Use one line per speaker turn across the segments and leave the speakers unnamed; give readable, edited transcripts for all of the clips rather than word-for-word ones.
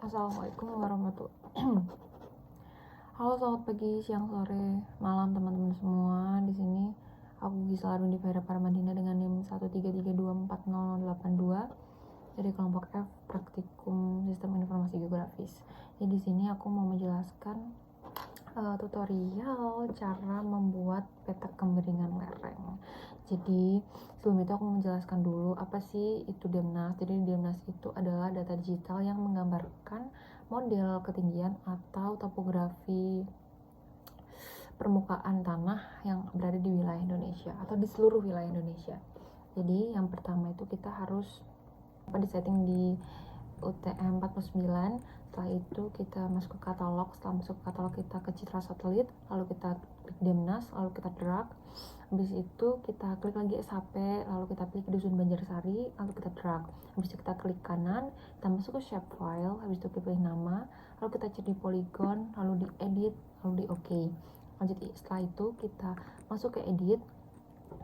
Assalamualaikum warahmatullahi Halo, selamat pagi, siang, sore, malam teman-teman semua. Di sini aku Gisela Arundi Vera Parmadina dengan NIM 133240082 dari kelompok F Praktikum Sistem Informasi Geografis. Jadi di sini aku mau menjelaskan tutorial cara membuat peta kemiringan lereng. Jadi sebelum itu aku menjelaskan dulu apa sih itu DEMNAS. Jadi DEMNAS itu adalah data digital yang menggambarkan model ketinggian atau topografi permukaan tanah yang berada di wilayah Indonesia atau di seluruh wilayah Indonesia. Jadi yang pertama itu kita harus disetting di UTM 49. Setelah itu kita masuk ke katalog. Setelah masuk ke katalog kita ke citra satelit, lalu kita klik DEMNAS, lalu kita drag. Habis itu kita klik lagi SHP, lalu kita klik Dusun Banjarsari, lalu kita drag. Habis itu kita klik kanan, kita masuk ke shapefile, habis itu kita pilih nama, lalu kita cek di polygon, lalu di edit, lalu di OK. Lanjut setelah itu kita masuk ke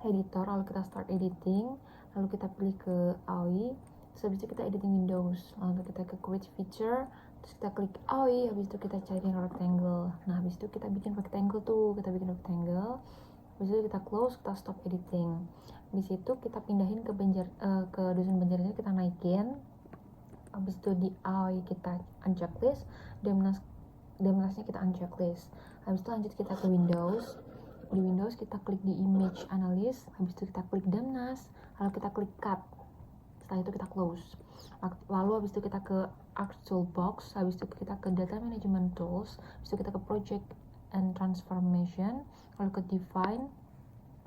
editor, lalu kita start editing, lalu kita pilih ke AOI. Terus habis itu kita editing Windows, lalu kita ke create feature, terus kita klik AOI, habis itu kita cari yang rectangle. Nah habis itu kita bikin rectangle habis itu kita close, kita stop editing. Habis itu kita pindahin ke Dusun Banjarnya, kita naikin. Habis itu di AOI kita unchecklist, DEMNASnya kita unchecklist. Habis itu lanjut kita ke Windows. Di Windows kita klik di image analysis, habis itu kita klik DEMNAS, lalu kita klik cut. Setelah itu kita close. Lalu habis itu kita ke Arc Toolbox, habis itu kita ke Data Management Tools, habis itu kita ke Project and Transformation, lalu ke Define,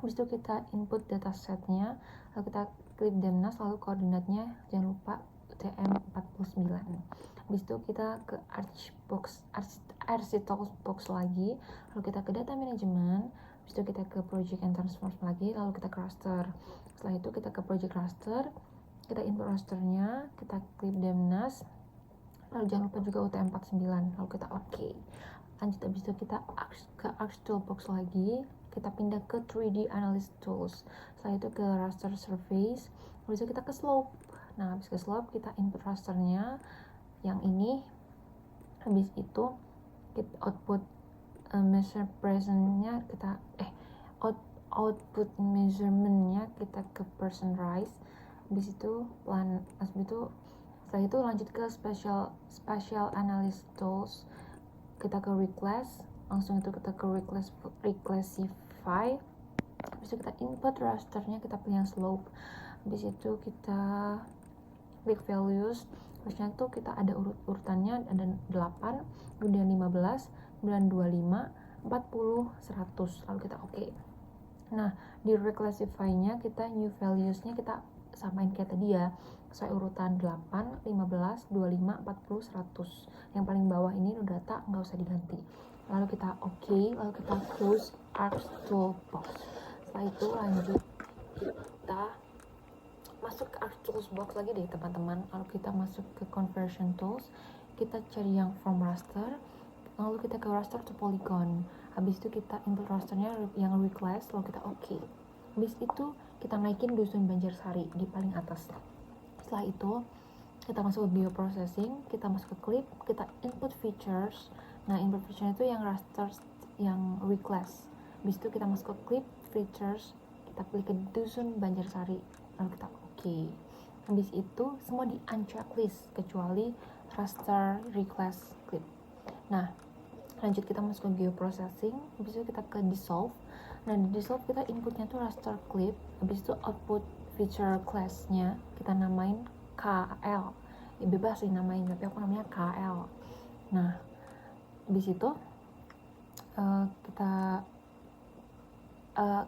habis itu kita input datasetnya, lalu kita klik DEMNAS, lalu koordinatnya jangan lupa UTM 49. Habis itu kita ke Architects Box lagi, lalu kita ke Data Management, habis itu kita ke Project and Transformation lagi, lalu kita ke Raster. Setelah itu kita ke Project Raster, kita input rasternya, kita klik DEMNAS, lalu jangan lupa juga UTM 49, lalu kita OK. Lanjut habis itu kita ke Arc Toolbox lagi, kita pindah ke 3D Analysis Tools. Setelah itu ke Raster Surface, habis itu kita ke Slope. Nah habis ke Slope kita input rasternya yang ini, habis itu kita output measure presentnya kita output measurementnya kita ke person rise. Habis itu setelah itu lanjut ke spatial analysis tools, kita ke reclass, langsung itu kita ke reclassify. Habis itu kita input rasternya, kita pilih yang slope. Habis itu kita klik values, terusnya itu kita ada urutannya, ada 8, kemudian 15, 925, 40, 100, lalu kita OK. Nah di reclassify-nya kita new values-nya kita samain kayak tadi ya, sesuai urutan 8, 15, 25, 40, 100. Yang paling bawah ini udah data, nggak usah diganti. Lalu kita OK, lalu kita close Arc Toolbox. Setelah itu lanjut kita masuk ke Arc Toolbox lagi deh teman-teman. Lalu kita masuk ke Conversion Tools, kita cari yang from raster, lalu kita ke raster to polygon. Habis itu kita input rasternya yang reclass, lalu kita OK. Habis itu kita naikin Dusun Banjarsari di paling atas. Setelah itu kita masuk ke bioprocessing, kita masuk ke clip, kita input features. Nah input feature itu yang raster yang reclass. Habis itu kita masuk ke clip features, kita pilih ke Dusun Banjarsari, lalu kita OK. Habis itu semua di unchecklist kecuali raster reclass clip. Nah lanjut kita masuk ke geoprocessing, habis itu kita ke dissolve. Nah di dissolve kita inputnya tuh raster clip, habis itu output feature class-nya kita namain KL. Ya bebas sih namain, tapi aku namanya KL. Nah habis itu kita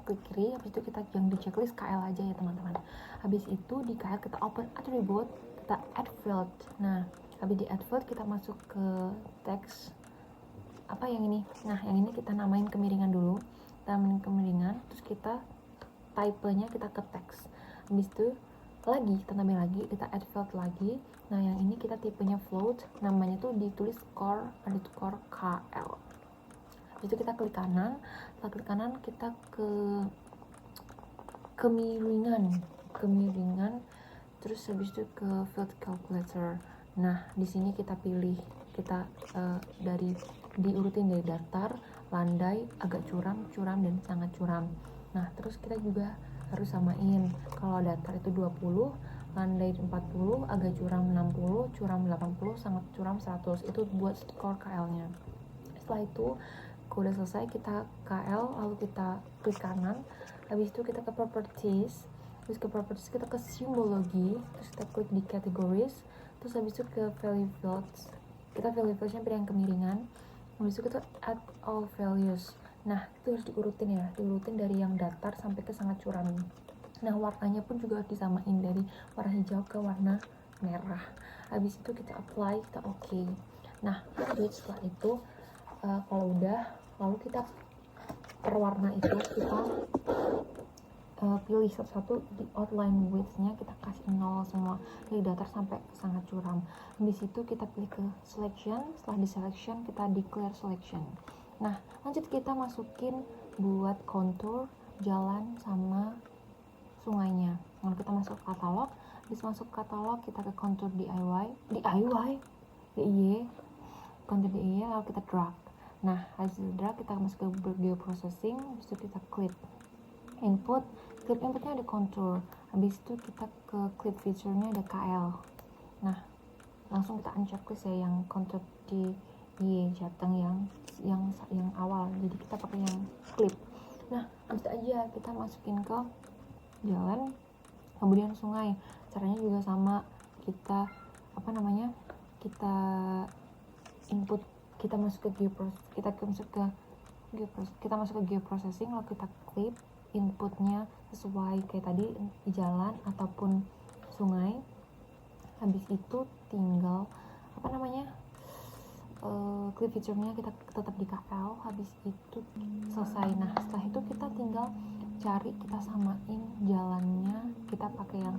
klik kiri, habis itu kita yang di checklist KL aja ya teman-teman. Habis itu di KL kita open attribute, kita add field. Nah habis di add field kita masuk ke text apa yang ini. Nah yang ini kita namain kemiringan dulu, kita namain kemiringan, terus kita type-nya kita ke teks. Habis itu lagi kita tambahin lagi, kita add field lagi. Nah yang ini kita tipenya float, namanya tuh ditulis core underscore KL. Habis itu kita klik kanan, setelah klik kanan kita ke kemiringan, terus habis itu ke field calculator. Nah, di sini kita pilih, kita diurutin dari datar, landai, agak curam, curam, dan sangat curam. Nah, terus kita juga harus samain. Kalau datar itu 20, landai 40, agak curam 60, curam 80, sangat curam 100. Itu buat skor KL-nya. Setelah itu, kalau udah selesai, kita KL, lalu kita klik kanan. Habis itu kita ke properties. Terus ke properties kita ke simbologi. Terus kita klik di categories. Terus habis itu ke value fields. Kita value fieldsnya pilih yang kemiringan. Habis itu kita add all values. Nah, itu harus diurutin ya, diurutin dari yang datar sampai ke sangat curam. Nah, warnanya pun juga harus disamain dari warna hijau ke warna merah. Habis itu kita apply, kita oke. Nah, lanjut setelah itu kalau udah, lalu kita per warna itu kita pilih satu-satu. Di outline width-nya kita kasih 0 semua, dari datar sampai sangat curam. Habis itu kita pilih ke selection. Setelah di selection kita declare selection. Nah, lanjut kita masukin buat contour jalan sama sungainya. Lalu kita masuk katalog. Habis masuk katalog kita ke contour DIY, contour DIY, lalu kita drag. Nah, hasil drag kita masuk ke geoprocessing. Habis itu kita clip inputnya ada contour. Habis itu kita ke clip feature-nya ada KL. Nah, langsung kita unchecklist ya yang contour di Jateng yang awal. Jadi kita pakai yang clip. Nah, habis itu aja kita masukin ke jalan, kemudian sungai. Caranya juga sama, kita kita input, kita masuk ke geoprocessing, lalu kita clip inputnya sesuai kayak tadi jalan ataupun sungai. Habis itu tinggal clip feature-nya kita tetap di KL. Habis itu selesai. Nah, setelah itu kita tinggal cari, kita samain jalannya, kita pakai yang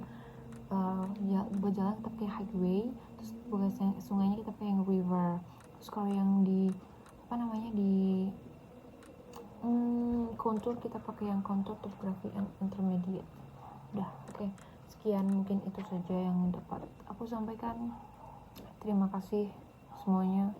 buat jalan kita pakai highway, terus buat sungainya kita pakai yang river. Terus kalau yang di contour kita pakai yang contour topography and intermediate. Udah, oke. Sekian mungkin itu saja yang dapat aku sampaikan. Terima kasih semuanya.